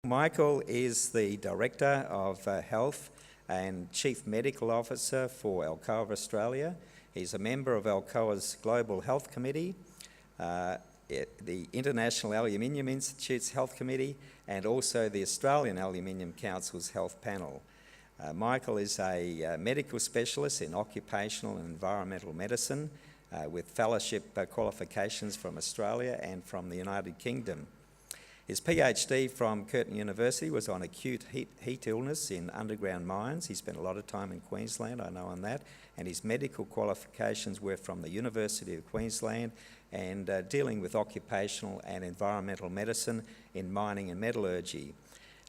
Michael is the Director of Health and Chief Medical Officer for Alcoa of Australia. He's a member of Alcoa's Global Health Committee, the International Aluminium Institute's Health Committee, and also the Australian Aluminium Council's Health Panel. Michael is a medical specialist in occupational and environmental medicine with fellowship qualifications from Australia and from the United Kingdom. His PhD from Curtin University was on acute heat illness in underground mines. He spent a lot of time in Queensland, I know on that, and his medical qualifications were from the University of Queensland and dealing with occupational and environmental medicine in mining and metallurgy.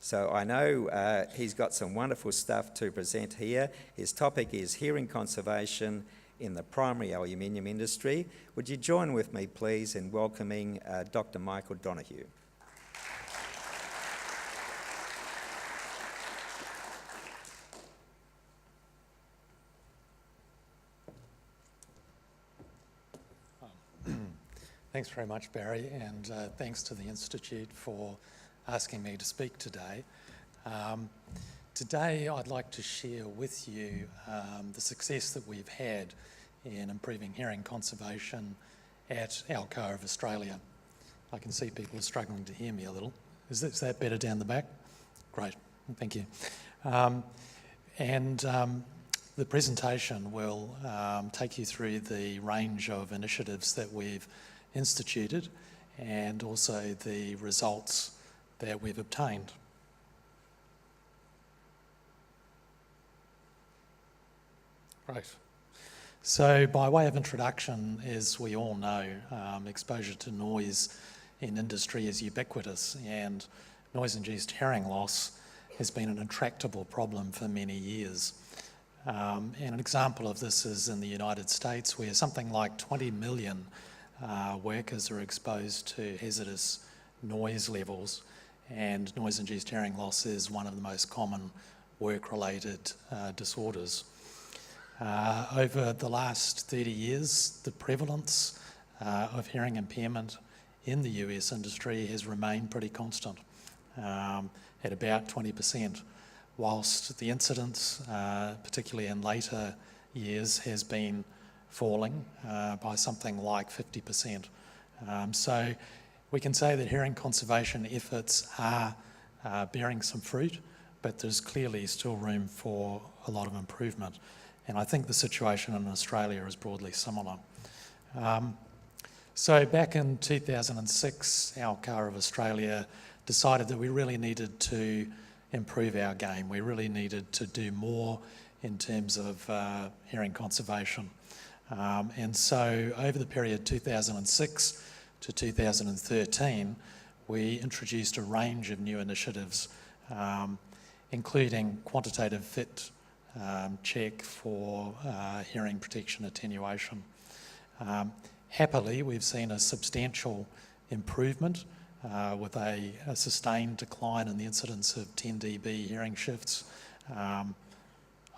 So I know he's got some wonderful stuff to present here. His topic is hearing conservation in the primary aluminium industry. Would you join with me, please, in welcoming Dr. Michael Donoghue? Thanks very much, Barry, and thanks to the Institute for asking me to speak today. Today I'd like to share with you the success that we've had in improving hearing conservation at Alcoa of Australia. I can see people are struggling to hear me a little. Is that better down the back? Great, thank you. The presentation will take you through the range of initiatives that we've instituted and also the results that we've obtained. Right. So by way of introduction, as we all know, exposure to noise in industry is ubiquitous, and noise-induced hearing loss has been an intractable problem for many years. And an example of this is in the United States, where something like 20 million workers are exposed to hazardous noise levels, and noise-induced hearing loss is one of the most common work-related disorders. Over the last 30 years, the prevalence of hearing impairment in the US industry has remained pretty constant at about 20%, whilst the incidence, particularly in later years, has been falling by something like 50%. So we can say that hearing conservation efforts are bearing some fruit, but there's clearly still room for a lot of improvement. And I think the situation in Australia is broadly similar. So back in 2006, Alcoa of Australia decided that we really needed to improve our game. We really needed to do more in terms of hearing conservation. And so over the period 2006 to 2013, we introduced a range of new initiatives, including quantitative fit check for hearing protection attenuation. Happily, we've seen a substantial improvement with a sustained decline in the incidence of 10 dB hearing shifts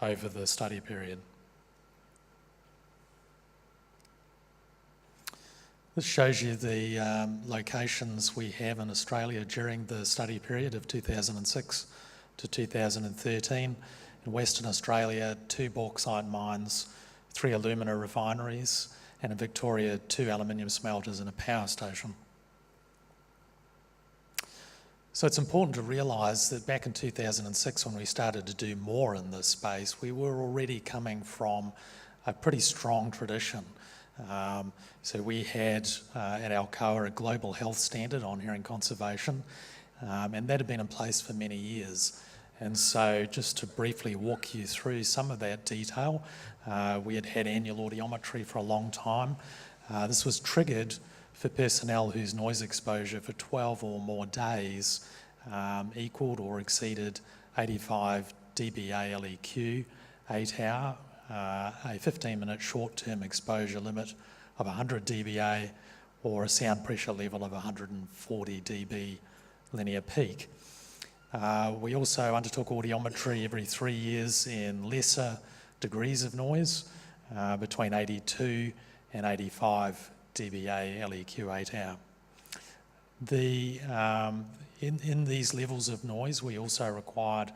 over the study period. This shows you the locations we have in Australia during the study period of 2006 to 2013. In Western Australia, 2 bauxite mines, 3 alumina refineries, and in Victoria, 2 aluminium smelters and a power station. So it's important to realise that back in 2006, when we started to do more in this space, we were already coming from a pretty strong tradition. So we had at Alcoa a global health standard on hearing conservation, and that had been in place for many years. And so just to briefly walk you through some of that detail, we had annual audiometry for a long time. This was triggered for personnel whose noise exposure for 12 or more days equaled or exceeded 85 dBA LEQ, 8 hour, a 15-minute short-term exposure limit of 100 dBA, or a sound pressure level of 140 dB linear peak. We also undertook audiometry every 3 years in lesser degrees of noise, between 82 and 85 dBA LEQ 8 hour. The in these levels of noise, we also required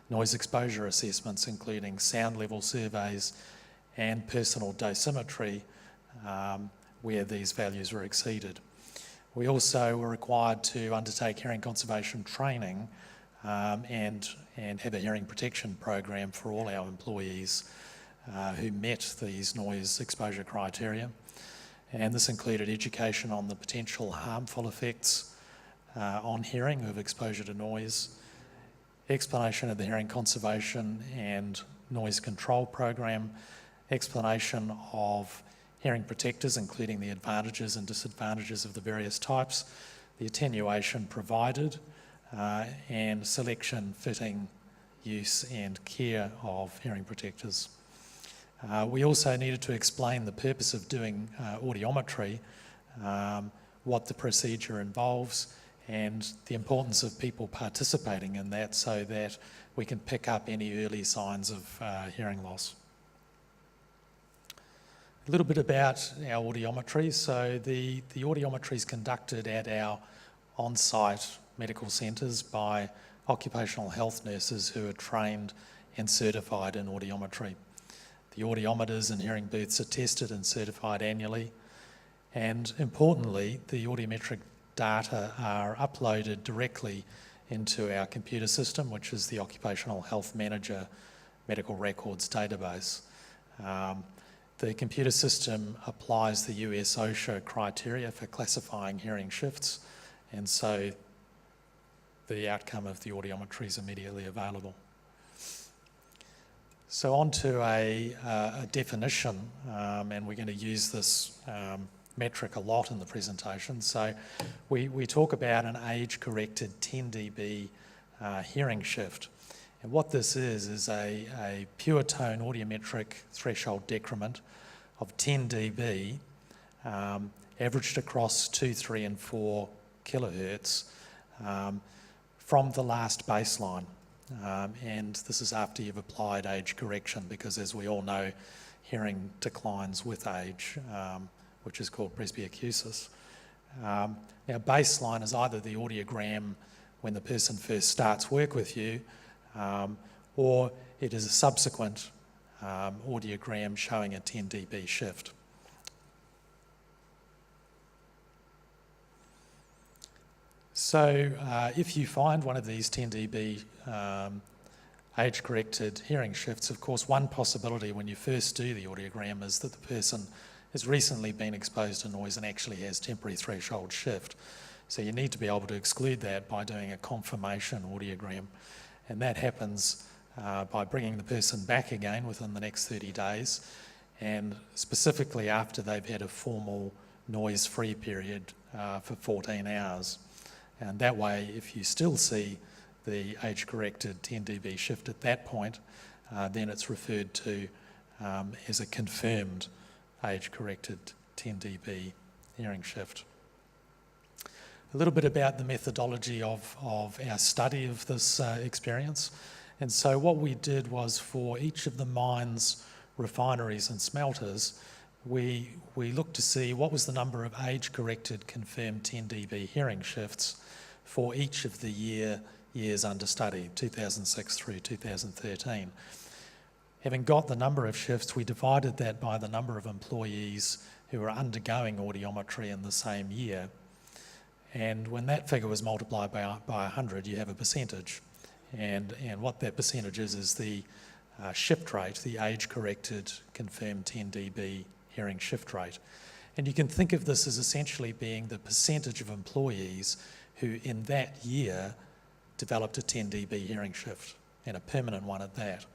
noise exposure assessments, including sound level surveys and personal dosimetry, where these values were exceeded. We also were required to undertake hearing conservation training and have a hearing protection program for all our employees who met these noise exposure criteria. And this included education on the potential harmful effects on hearing of exposure to noise, explanation of the hearing conservation and noise control program, explanation of hearing protectors, including the advantages and disadvantages of the various types, the attenuation provided, and selection, fitting, use and care of hearing protectors. We also needed to explain the purpose of doing audiometry, what the procedure involves, and the importance of people participating in that so that we can pick up any early signs of hearing loss. A little bit about our audiometry. So the audiometry is conducted at our on-site medical centres by occupational health nurses who are trained and certified in audiometry. The audiometers and hearing booths are tested and certified annually, and importantly, the audiometric data are uploaded directly into our computer system, which is the Occupational Health Manager Medical Records database. The computer system applies the US OSHA criteria for classifying hearing shifts, and so the outcome of the audiometry is immediately available. So on to a definition, and we're going to use this metric a lot in the presentation. So we talk about an age-corrected 10 dB hearing shift. And what this is a pure tone audiometric threshold decrement of 10 dB averaged across 2, 3 and 4 kilohertz from the last baseline. And this is after you've applied age correction, because as we all know, hearing declines with age, which is called presbyacusis. Now, baseline is either the audiogram when the person first starts work with you, or it is a subsequent audiogram showing a 10 dB shift. So if you find one of these 10 dB age-corrected hearing shifts, of course, one possibility when you first do the audiogram is that the person has recently been exposed to noise and actually has temporary threshold shift. So you need to be able to exclude that by doing a confirmation audiogram. And that happens by bringing the person back again within the next 30 days, and specifically after they've had a formal noise-free period for 14 hours. And that way, if you still see the age-corrected 10 dB shift at that point, then it's referred to as a confirmed age-corrected 10 dB hearing shift. A little bit about the methodology of our study of this experience. And so what we did was, for each of the mines, refineries and smelters, we looked to see what was the number of age-corrected confirmed 10 dB hearing shifts for each of the years under study, 2006 through 2013. Having got the number of shifts, we divided that by the number of employees who were undergoing audiometry in the same year. And when that figure was multiplied by 100, you have a percentage. And what that percentage is the shift rate, the age-corrected confirmed 10 dB hearing shift rate. And you can think of this as essentially being the percentage of employees who in that year developed a 10 dB hearing shift, and a permanent one at that.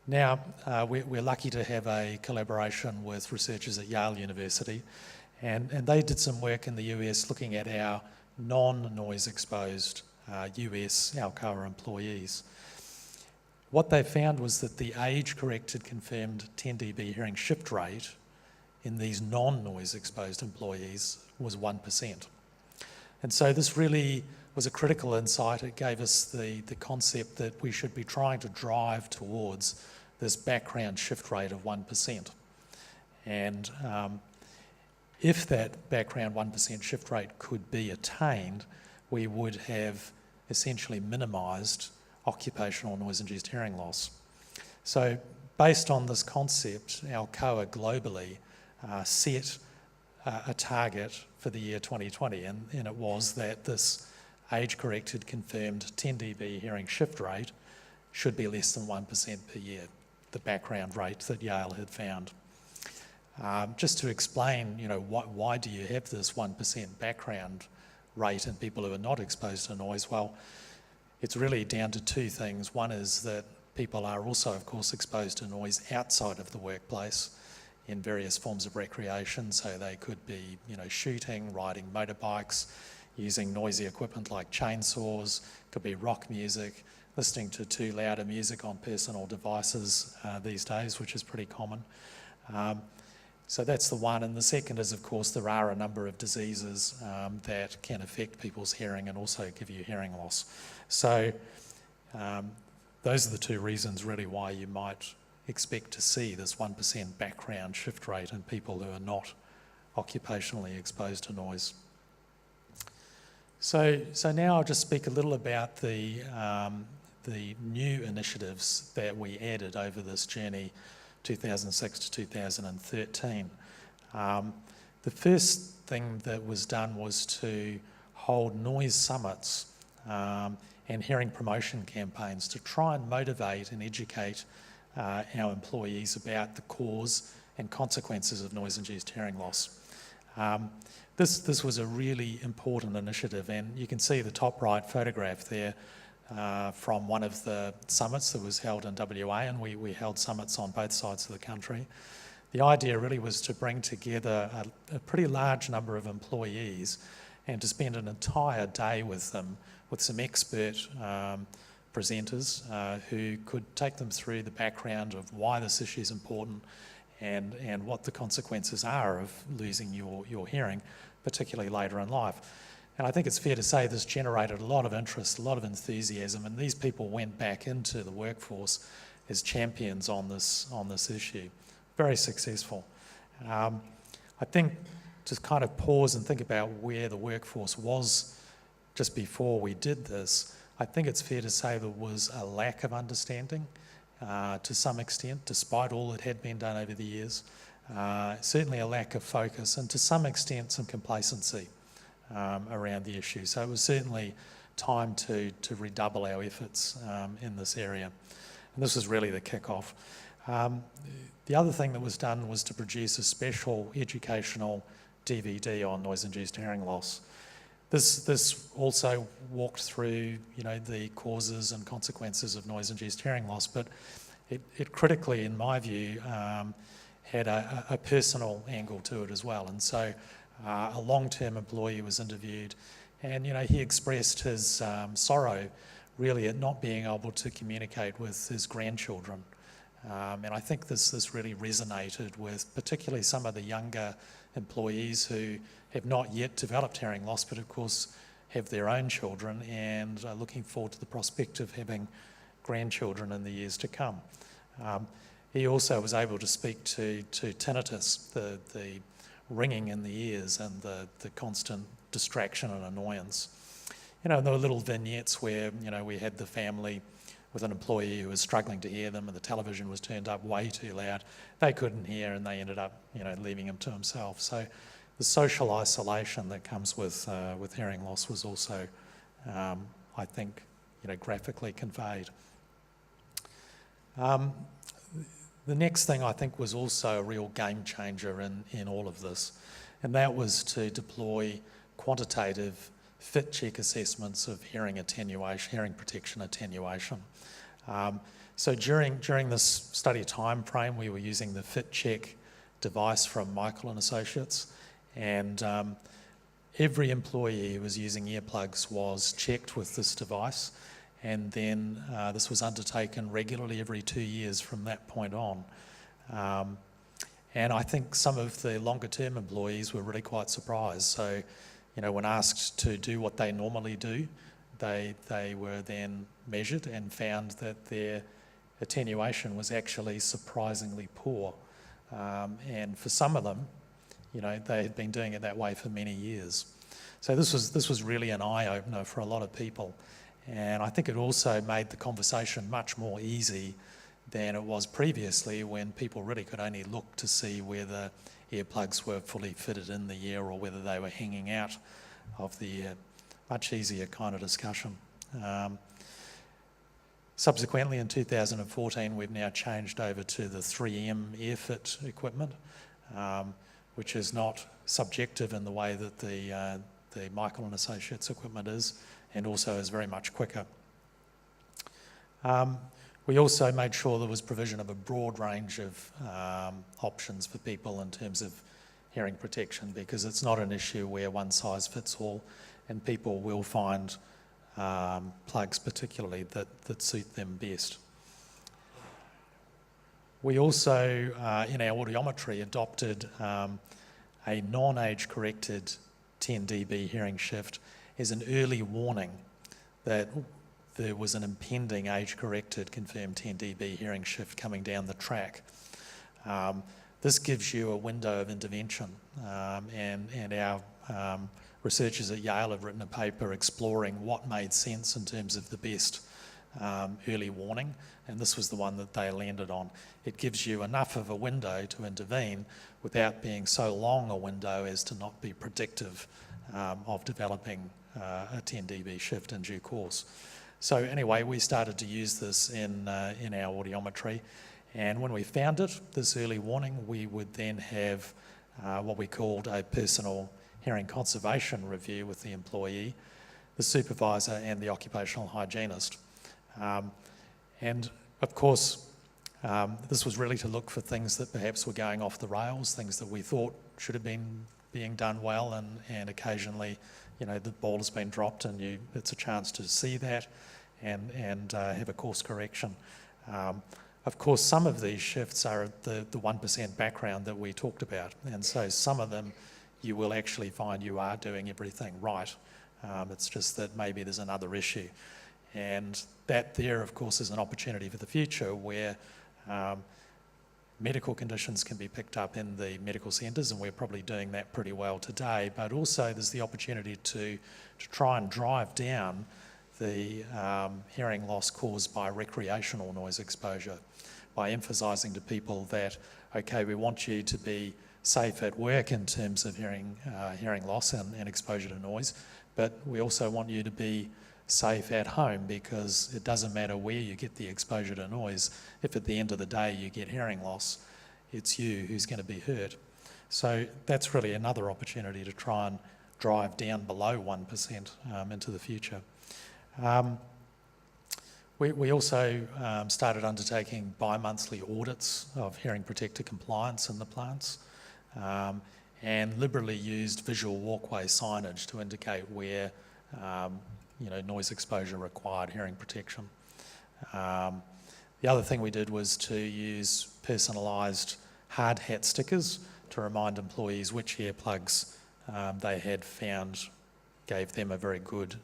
Now, we're lucky to have a collaboration with researchers at Yale University, and they did some work in the US looking at our non-noise exposed US Alcoa employees. What they found was that the age-corrected confirmed 10 dB hearing shift rate in these non-noise exposed employees was 1%. And so this really was a critical insight. It gave us the concept that we should be trying to drive towards this background shift rate of 1%. And if that background 1% shift rate could be attained, we would have essentially minimised occupational noise-induced hearing loss. So based on this concept, Alcoa globally set a target for the year 2020, and it was that this age-corrected confirmed 10 dB hearing shift rate should be less than 1% per year, the background rate that Yale had found. Just to explain, why do you have this 1% background rate in people who are not exposed to noise? Well, it's really down to two things. One is that people are also, of course, exposed to noise outside of the workplace in various forms of recreation. So they could be, shooting, riding motorbikes, using noisy equipment like chainsaws, could be rock music, listening to too loud a music on personal devices these days, which is pretty common. So that's the one. And the second is, of course, there are a number of diseases that can affect people's hearing and also give you hearing loss. So those are the two reasons really why you might expect to see this 1% background shift rate in people who are not occupationally exposed to noise. So now I'll just speak a little about the new initiatives that we added over this journey, 2006 to 2013. The first thing that was done was to hold noise summits and hearing promotion campaigns to try and motivate and educate our employees about the cause and consequences of noise-induced hearing loss. This was a really important initiative, and you can see the top right photograph there from one of the summits that was held in WA, and we held summits on both sides of the country. The idea really was to bring together a pretty large number of employees and to spend an entire day with them, with some expert presenters who could take them through the background of why this issue is important and what the consequences are of losing your hearing, particularly later in life. And I think it's fair to say this generated a lot of interest, a lot of enthusiasm, and these people went back into the workforce as champions on this issue. Very successful. I think to kind of pause and think about where the workforce was just before we did this, I think it's fair to say there was a lack of understanding to some extent, despite all that had been done over the years. Certainly a lack of focus and to some extent some complacency around the issue. So it was certainly time to redouble our efforts in this area. And this was really the kick-off. The other thing that was done was to produce a special educational DVD on noise-induced hearing loss. This also walked through, the causes and consequences of noise-induced hearing loss, but it critically, in my view, had a personal angle to it as well. And so a long-term employee was interviewed, and he expressed his sorrow really at not being able to communicate with his grandchildren. And I think this really resonated with particularly some of the younger employees who have not yet developed hearing loss, but of course have their own children and are looking forward to the prospect of having grandchildren in the years to come. He also was able to speak to tinnitus, the ringing in the ears and the constant distraction and annoyance. There were little vignettes where, we had the family with an employee who was struggling to hear them and the television was turned up way too loud. They couldn't hear and they ended up, leaving him to himself. So the social isolation that comes with hearing loss was also, I think, graphically conveyed. The next thing I think was also a real game changer in all of this, and that was to deploy quantitative fit check assessments of hearing attenuation, hearing protection attenuation. So during this study time frame, we were using the fit check device from Michael and Associates, and every employee who was using earplugs was checked with this device, and then this was undertaken regularly every 2 years from that point on. And I think some of the longer term employees were really quite surprised. So, when asked to do what they normally do, they were then measured and found that their attenuation was actually surprisingly poor. And for some of them, they had been doing it that way for many years. So this was really an eye-opener for a lot of people. And I think it also made the conversation much more easy than it was previously, when people really could only look to see whether earplugs were fully fitted in the ear or whether they were hanging out of the ear. Much easier kind of discussion. Subsequently, in 2014, we've now changed over to the 3M AirFit equipment, which is not subjective in the way that the Michael and Associates equipment is, and also is very much quicker. We also made sure there was provision of a broad range of options for people in terms of hearing protection, because it's not an issue where one size fits all, and people will find plugs particularly that suit them best. We also, in our audiometry, adopted a non-age corrected 10 dB hearing shift as an early warning that there was an impending age-corrected confirmed 10 dB hearing shift coming down the track. This gives you a window of intervention, and our researchers at Yale have written a paper exploring what made sense in terms of the best early warning, and this was the one that they landed on. It gives you enough of a window to intervene without being so long a window as to not be predictive of developing a 10 dB shift in due course. So anyway, we started to use this in our audiometry, and when we found it, this early warning, we would then have what we called a personal hearing conservation review with the employee, the supervisor, and the occupational hygienist. And of course, this was really to look for things that perhaps were going off the rails, things that we thought should have been being done well, and occasionally, you know, the ball has been dropped, and it's a chance to see that and have a course correction. Of course, some of these shifts are the 1% background that we talked about, and so some of them you will actually find you are doing everything right. It's just that maybe there's another issue. And that there, of course, is an opportunity for the future where medical conditions can be picked up in the medical centres, and we're probably doing that pretty well today, but also there's the opportunity to try and drive down the hearing loss caused by recreational noise exposure by emphasising to people that, okay, we want you to be safe at work in terms of hearing loss and exposure to noise, but we also want you to be safe at home, because it doesn't matter where you get the exposure to noise. If at the end of the day you get hearing loss, it's you who's going to be hurt. So that's really another opportunity to try and drive down below 1% into the future. We also started undertaking bi-monthly audits of hearing protector compliance in the plants, and liberally used visual walkway signage to indicate where noise exposure required hearing protection. The other thing we did was to use personalised hard hat stickers to remind employees which earplugs they had found gave them a very good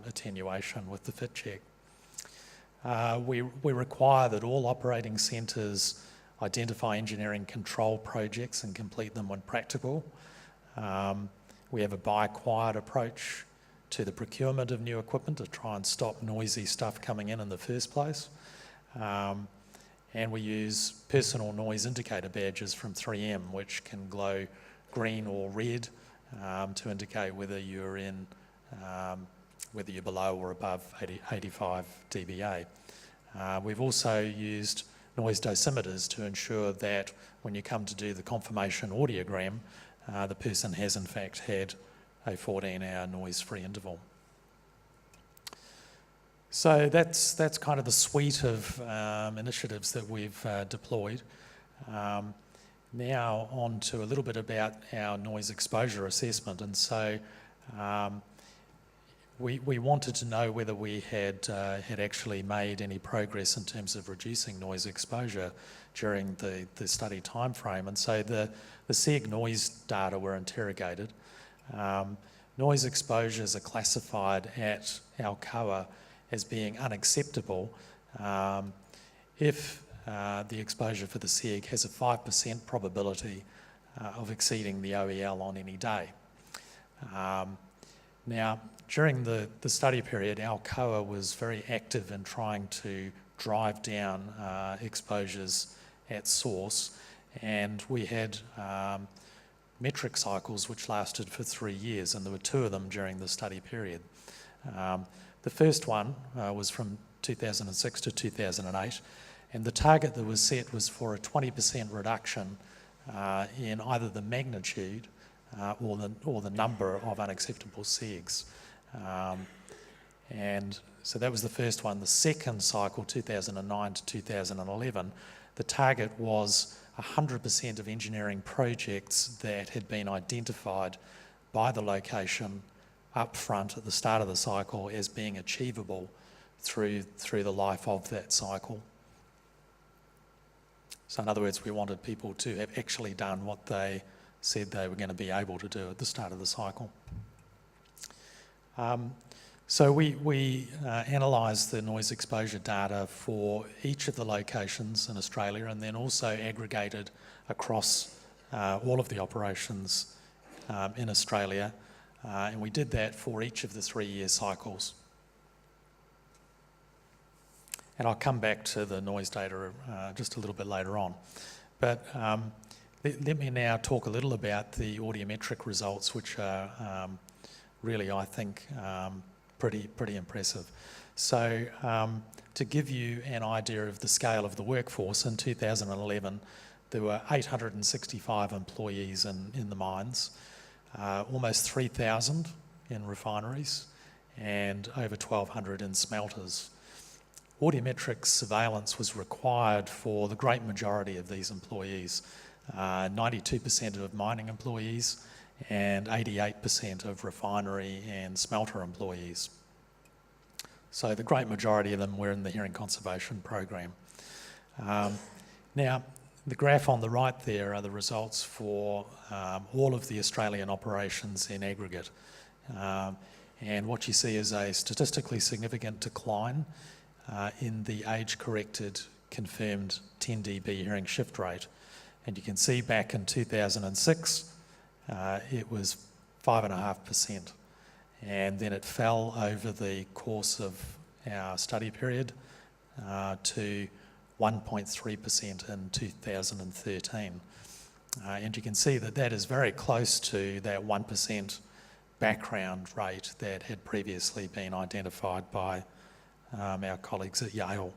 attenuation with the fit check. We require that all operating centres identify engineering control projects and complete them when practical. We have a buy-quiet approach to the procurement of new equipment to try and stop noisy stuff coming in the first place. And we use personal noise indicator badges from 3M, which can glow green or red to indicate whether you're whether you're below or above 85 dBA. We've also used noise dosimeters to ensure that when you come to do the confirmation audiogram, the person has in fact had a 14-hour noise-free interval. So that's kind of the suite of initiatives that we've deployed. Now on to a little bit about our noise exposure assessment. And so we wanted to know whether we had actually made any progress in terms of reducing noise exposure during the study timeframe. And so the SEG noise data were interrogated. Noise exposures are classified at Alcoa as being unacceptable if the exposure for the SEG has a 5% probability of exceeding the OEL on any day. Now, during the study period, Alcoa was very active in trying to drive down exposures at source, and we had metric cycles which lasted for 3 years, and there were 2 of them during the study period. The first one was from 2006 to 2008, and the target that was set was for a 20% reduction in either the magnitude or the number of unacceptable segs. And so that was the first one. The second cycle, 2009 to 2011, the target was 100% of engineering projects that had been identified by the location up front at the start of the cycle as being achievable through the life of that cycle. So in other words, we wanted people to have actually done what they said they were going to be able to do at the start of the cycle. So we analysed the noise exposure data for each of the locations in Australia, and then also aggregated across all of the operations in Australia, and we did that for each of the 3-year cycles. And I'll come back to the noise data just a little bit later on. But let me now talk a little about the audiometric results, which are really, I think, pretty impressive. So to give you an idea of the scale of the workforce, in 2011 there were 865 employees in the mines, almost 3,000 in refineries, and over 1,200 in smelters. Audiometric surveillance was required for the great majority of these employees, 92% of mining employees and 88% of refinery and smelter employees. So the great majority of them were in the hearing conservation program. Now, the graph on the right there are the results for all of the Australian operations in aggregate. And what you see is a statistically significant decline in the age-corrected confirmed 10 dB hearing shift rate. And you can see back in 2006, it was 5.5%, and then it fell over the course of our study period to 1.3% in 2013. And you can see that that is very close to that 1% background rate that had previously been identified by our colleagues at Yale.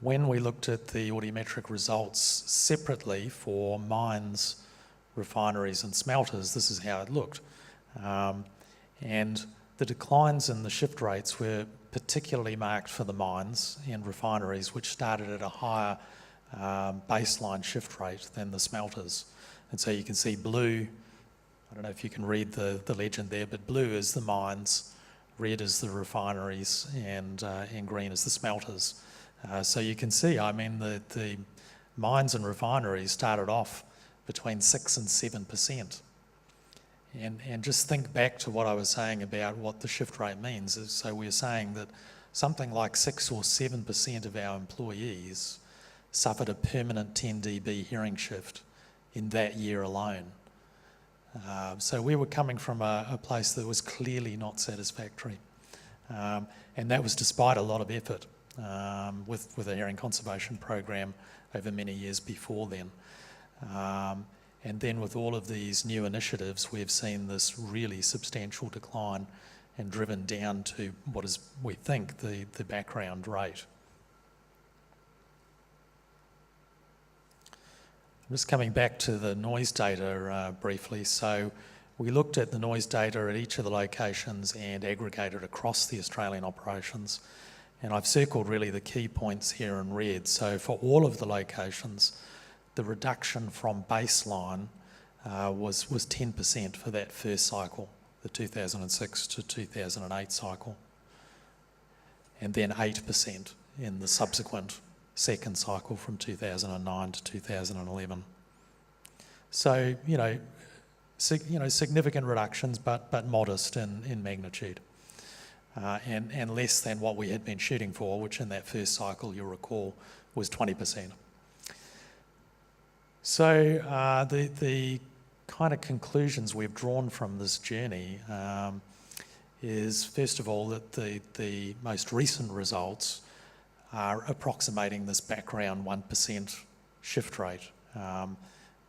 When we looked at the audiometric results separately for mines, refineries and smelters, this is how it looked. And the declines in the shift rates were particularly marked for the mines and refineries, which started at a higher baseline shift rate than the smelters. And so you can see blue, I don't know if you can read the legend there, but blue is the mines, red is the refineries, and green is the smelters. So you can see, I mean, the mines and refineries started off between 6 and 7%. And just think back to what I was saying about what the shift rate means. So we're saying that something like 6 or 7% of our employees suffered a permanent 10 dB hearing shift in that year alone. So we were coming from a place that was clearly not satisfactory. And that was despite a lot of effort with a hearing conservation program over many years before then. And then with all of these new initiatives, we've seen this really substantial decline and driven down to what is, we think, the background rate. I'm just coming back to the noise data briefly. So we looked at the noise data at each of the locations and aggregated across the Australian operations. And I've circled really the key points here in red. So for all of the locations, the reduction from baseline was 10% for that first cycle, the 2006 to 2008 cycle, and then 8% in the subsequent second cycle from 2009 to 2011. So, significant reductions, but modest in magnitude. And less than what we had been shooting for, which in that first cycle, you'll recall, was 20%. So the kind of conclusions we've drawn from this journey is, first of all, that the most recent results are approximating this background 1% shift rate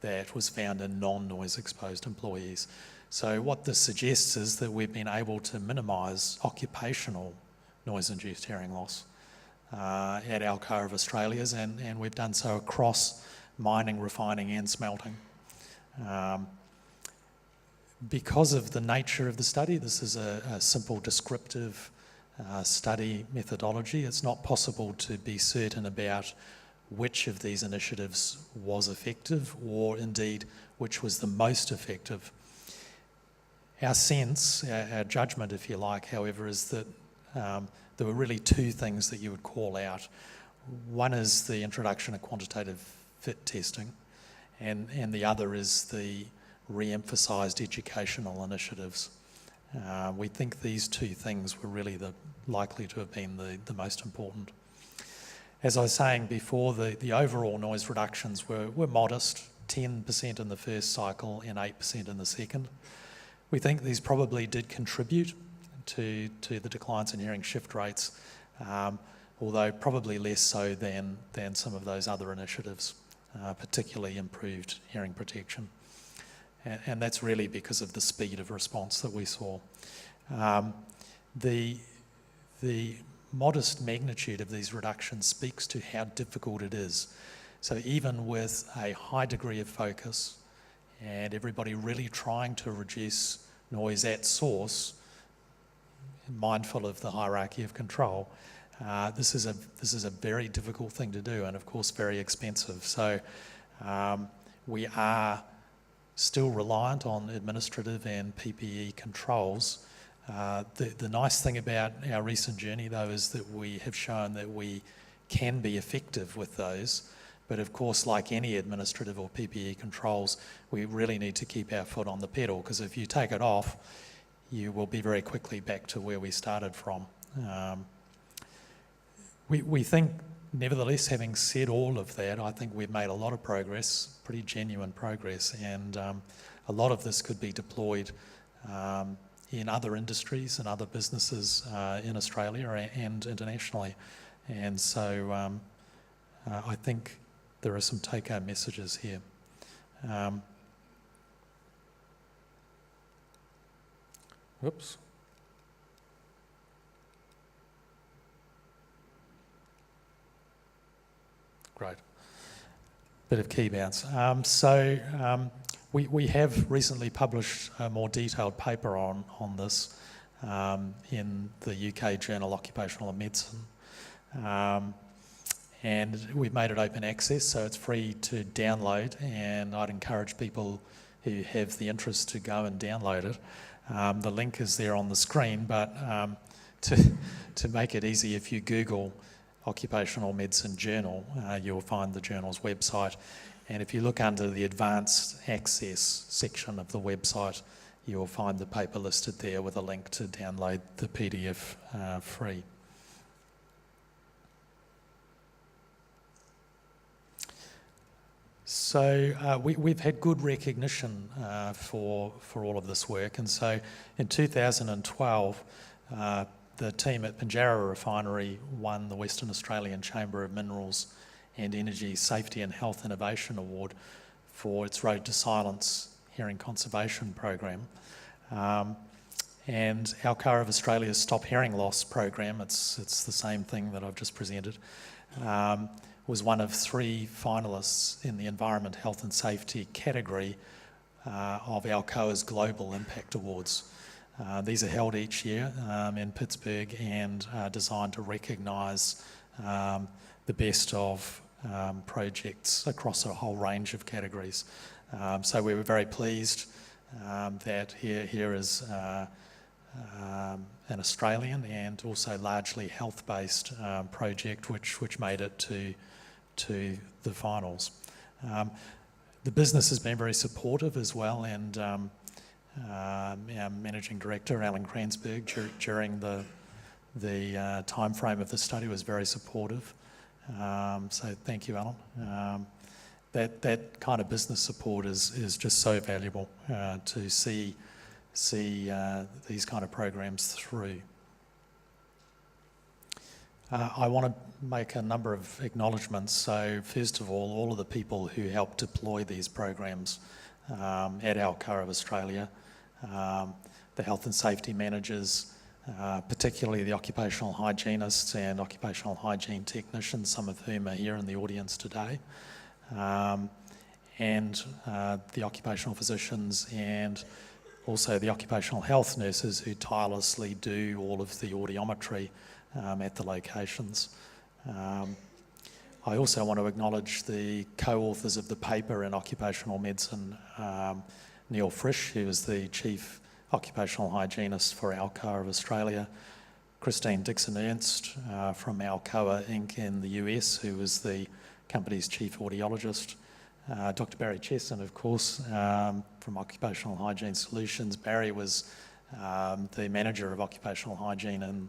that was found in non-noise exposed employees. So what this suggests is that we've been able to minimise occupational noise-induced hearing loss at Alcoa of Australia's, and we've done so across mining, refining and smelting. Because of the nature of the study, this is a simple descriptive study methodology. It's not possible to be certain about which of these initiatives was effective, or indeed which was the most effective. Our sense, our judgment if you like, however, is that there were really two things that you would call out. One is the introduction of quantitative fit testing, and the other is the re-emphasised educational initiatives. We think these two things were really likely to have been the most important. As I was saying before, the overall noise reductions were modest, 10% in the first cycle and 8% in the second. We think these probably did contribute to the declines in hearing shift rates, although probably less so than some of those other initiatives, particularly improved hearing protection. And that's really because of the speed of response that we saw. The modest magnitude of these reductions speaks to how difficult it is. So even with a high degree of focus and everybody really trying to reduce noise at source, mindful of the hierarchy of control, this is a very difficult thing to do, and of course very expensive. So we are still reliant on administrative and PPE controls. The nice thing about our recent journey, though, is that we have shown that we can be effective with those. But of course, like any administrative or PPE controls, we really need to keep our foot on the pedal, because if you take it off, you will be very quickly back to where we started from. We think, nevertheless, having said all of that, I think we've made a lot of progress, pretty genuine progress, and a lot of this could be deployed in other industries and other businesses in Australia and internationally. And so I think there are some take-home messages here. Whoops. Great. Bit of key bounce. We have recently published a more detailed paper on this in the UK Journal Occupational Medicine. And we've made it open access, so it's free to download, and I'd encourage people who have the interest to go and download it. The link is there on the screen, but to make it easy, if you Google Occupational Medicine Journal, you'll find the journal's website. And if you look under the Advanced Access section of the website, you'll find the paper listed there with a link to download the PDF free. So we've had good recognition for all of this work, and so in 2012 the team at Pinjarra Refinery won the Western Australian Chamber of Minerals and Energy Safety and Health Innovation Award for its Road to Silence hearing conservation program. And Alcoa of Australia's Stop Hearing Loss program, it's the same thing that I've just presented, was one of 3 finalists in the Environment, Health and Safety category of Alcoa's Global Impact Awards. These are held each year in Pittsburgh and are designed to recognise the best of projects across a whole range of categories. So we were very pleased that here is an Australian and also largely health-based project which made it to the finals. The business has been very supportive as well, and our managing director, Alan Kransberg, during the time frame of the study was very supportive. So thank you, Alan. that kind of business support is just so valuable to see these kind of programs through. I want to make a number of acknowledgements. So first of all of the people who helped deploy these programs at Alcoa Australia, the health and safety managers, particularly the occupational hygienists and occupational hygiene technicians, some of whom are here in the audience today, and the occupational physicians, and also the occupational health nurses who tirelessly do all of the audiometry at the locations. I also want to acknowledge the co-authors of the paper in occupational medicine, Neil Frisch, who is the Chief Occupational Hygienist for Alcoa Australia, Christine Dixon-Ernst from Alcoa Inc. in the US, who is the company's Chief Audiologist, Dr. Barry Chesson, of course, from Occupational Hygiene Solutions. Barry was the Manager of Occupational Hygiene in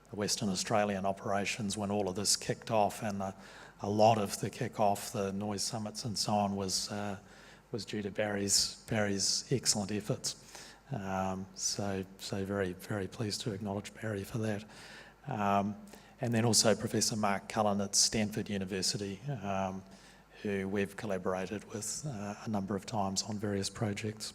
the Western Australian operations when all of this kicked off, and a lot of the kick-off, the noise summits and so on, was due to Barry's excellent efforts. So very, very pleased to acknowledge Barry for that. And then also Professor Mark Cullen at Stanford University, who we've collaborated with a number of times on various projects.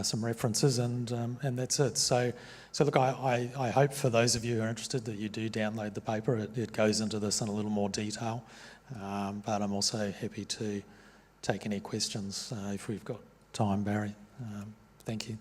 Some references, and that's it. So look, I hope for those of you who are interested that you do download the paper. It goes into this in a little more detail, but I'm also happy to take any questions if we've got time, Barry. Thank you.